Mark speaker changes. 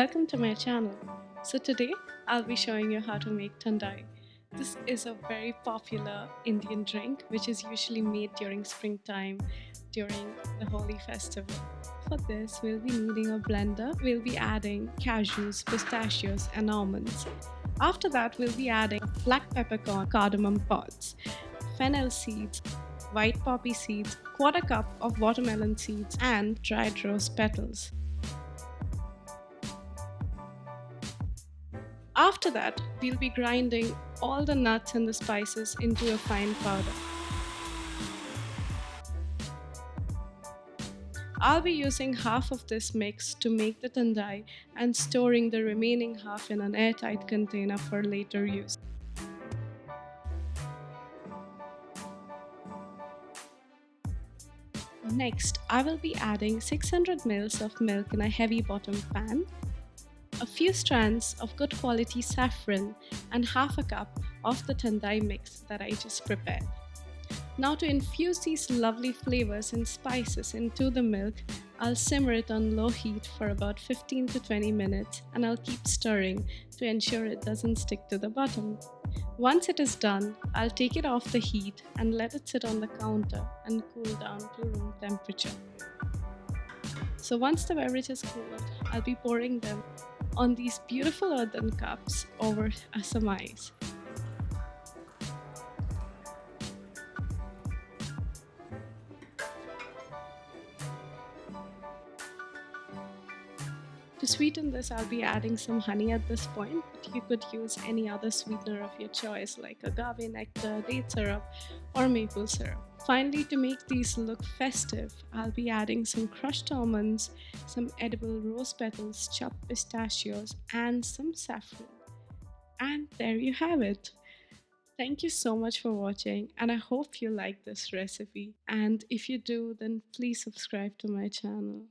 Speaker 1: Welcome to my channel. So today I'll be showing you how to make Thandai. This is a very popular Indian drink which is usually made during springtime during the Holi festival. For this we'll be needing a blender. We'll be adding cashews, pistachios and almonds. After that we'll be adding black peppercorn, cardamom pods, fennel seeds, white poppy seeds, quarter cup of watermelon seeds and dried rose petals. After that, we'll be grinding all the nuts and the spices into a fine powder. I'll be using half of this mix to make the Thandai and storing the remaining half in an airtight container for later use. Next, I will be adding 600 ml of milk in a heavy bottom pan, a few strands of good quality saffron and half a cup of the Thandai mix that I just prepared. Now to infuse these lovely flavors and spices into the milk, I'll simmer it on low heat for about 15 to 20 minutes and I'll keep stirring to ensure it doesn't stick to the bottom. Once it is done, I'll take it off the heat and let it sit on the counter and cool down to room temperature. So once the beverage is cooled, I'll be pouring them on these beautiful earthen cups over some ice. To sweeten this, I'll be adding some honey at this point, but you could use any other sweetener of your choice like agave nectar, date syrup or maple syrup. Finally, to make these look festive, I'll be adding some crushed almonds, some edible rose petals, chopped pistachios and some saffron. And there you have it. Thank you so much for watching and I hope you like this recipe. And if you do, then please subscribe to my channel.